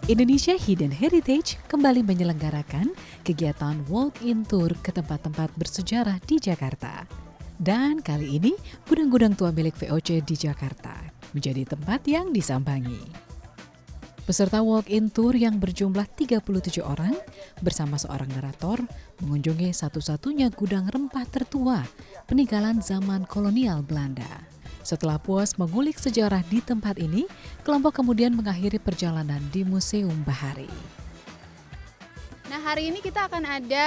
Indonesia Hidden Heritage kembali menyelenggarakan kegiatan walk-in tour ke tempat-tempat bersejarah di Jakarta. Dan kali ini, gudang-gudang tua milik VOC di Jakarta menjadi tempat yang disambangi. Peserta walk-in tour yang berjumlah 37 orang bersama seorang narator mengunjungi satu-satunya gudang rempah tertua peninggalan zaman kolonial Belanda. Setelah puas mengulik sejarah di tempat ini, kelompok kemudian mengakhiri perjalanan di Museum Bahari. Nah, hari ini kita akan ada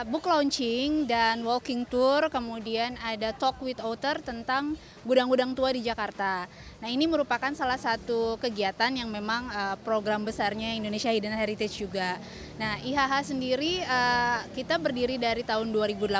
book launching dan walking tour, kemudian ada talk with author tentang gudang-gudang tua di Jakarta. Nah, ini merupakan salah satu kegiatan yang memang program besarnya Indonesia Hidden Heritage juga. Nah, IHH sendiri kita berdiri dari tahun 2018,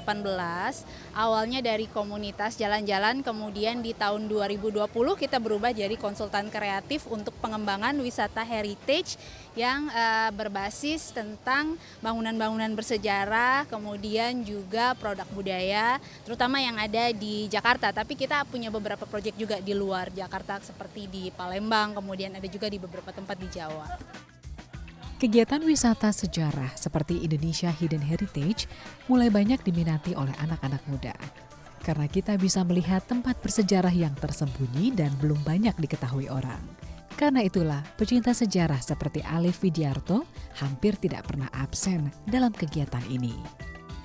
awalnya dari komunitas jalan-jalan, kemudian di tahun 2020 kita berubah jadi konsultan kreatif untuk pengembangan wisata heritage yang berbasis tentang bangunan-bangunan bersejarah, kemudian juga produk budaya, terutama yang ada di Jakarta. Tapi kita punya beberapa proyek juga di luar Jakarta, seperti di Palembang, kemudian ada juga di beberapa tempat di Jawa. Kegiatan wisata sejarah seperti Indonesia Hidden Heritage mulai banyak diminati oleh anak-anak muda. Karena kita bisa melihat tempat bersejarah yang tersembunyi dan belum banyak diketahui orang. Karena itulah, pecinta sejarah seperti Alif Widiarto hampir tidak pernah absen dalam kegiatan ini.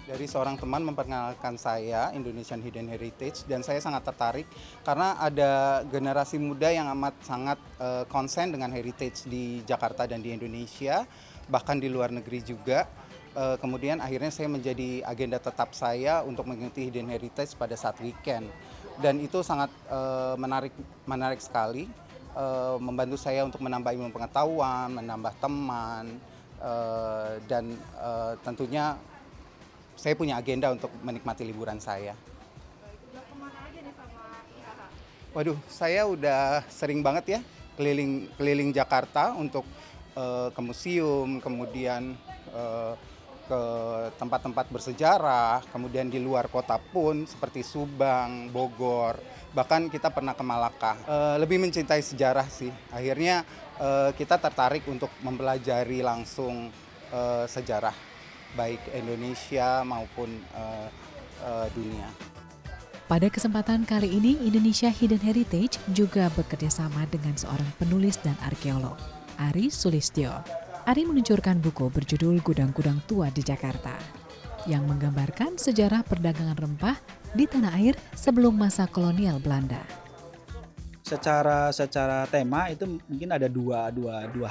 Dari seorang teman memperkenalkan saya Indonesian Hidden Heritage dan saya sangat tertarik karena ada generasi muda yang amat sangat konsen dengan heritage di Jakarta dan di Indonesia, bahkan di luar negeri juga. Kemudian akhirnya saya menjadi agenda tetap saya untuk mengikuti Hidden Heritage pada saat weekend. Dan itu sangat menarik sekali, membantu saya untuk menambah ilmu pengetahuan, menambah teman, dan tentunya saya punya agenda untuk menikmati liburan saya. Waduh, saya udah sering banget ya keliling Jakarta untuk ke museum, kemudian ke tempat-tempat bersejarah, kemudian di luar kota pun seperti Subang, Bogor, bahkan kita pernah ke Malaka. Lebih mencintai sejarah sih. Akhirnya kita tertarik untuk mempelajari langsung sejarah baik Indonesia maupun dunia. Pada kesempatan kali ini, Indonesia Hidden Heritage juga bekerjasama dengan seorang penulis dan arkeolog, Ari Sulistyo. Ari meluncurkan buku berjudul Gudang-Gudang Tua di Jakarta, yang menggambarkan sejarah perdagangan rempah di tanah air sebelum masa kolonial Belanda. Secara tema itu mungkin ada dua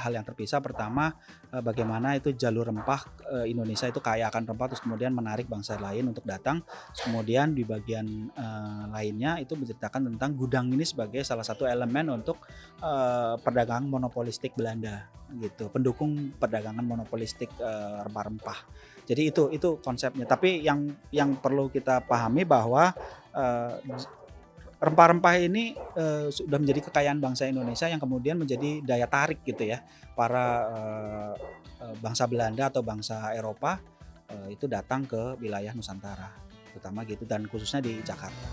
hal yang terpisah. Pertama, bagaimana itu jalur rempah Indonesia itu kaya akan rempah, terus kemudian menarik bangsa lain untuk datang. Kemudian di bagian lainnya itu menceritakan tentang gudang ini sebagai salah satu elemen untuk perdagangan monopolistik Belanda gitu, pendukung perdagangan monopolistik rempah-rempah. Jadi itu konsepnya. Tapi yang perlu kita pahami bahwa rempah-rempah ini sudah menjadi kekayaan bangsa Indonesia yang kemudian menjadi daya tarik gitu ya. Para bangsa Belanda atau bangsa Eropa itu datang ke wilayah Nusantara, terutama gitu, dan khususnya di Jakarta.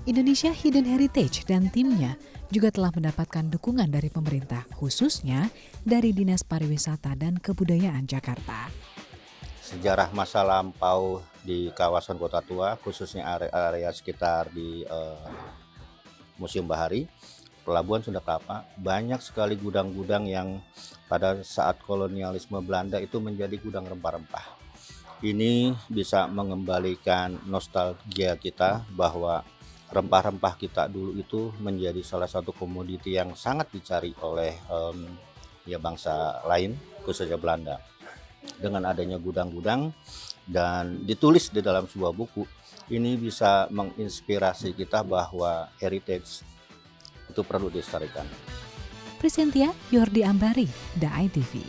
Indonesia Hidden Heritage dan timnya juga telah mendapatkan dukungan dari pemerintah, khususnya dari Dinas Pariwisata dan Kebudayaan Jakarta. Sejarah masa lampau di kawasan Kota Tua, khususnya area sekitar di Museum Bahari, Pelabuhan Sunda Kelapa, banyak sekali gudang-gudang yang pada saat kolonialisme Belanda itu menjadi gudang rempah-rempah. Ini bisa mengembalikan nostalgia kita bahwa rempah-rempah kita dulu itu menjadi salah satu komoditi yang sangat dicari oleh bangsa lain, khususnya Belanda. Dengan adanya gudang-gudang dan ditulis di dalam sebuah buku, ini bisa menginspirasi kita bahwa heritage itu perlu dilestarikan. Presentia Yordi Ambari, The ITV.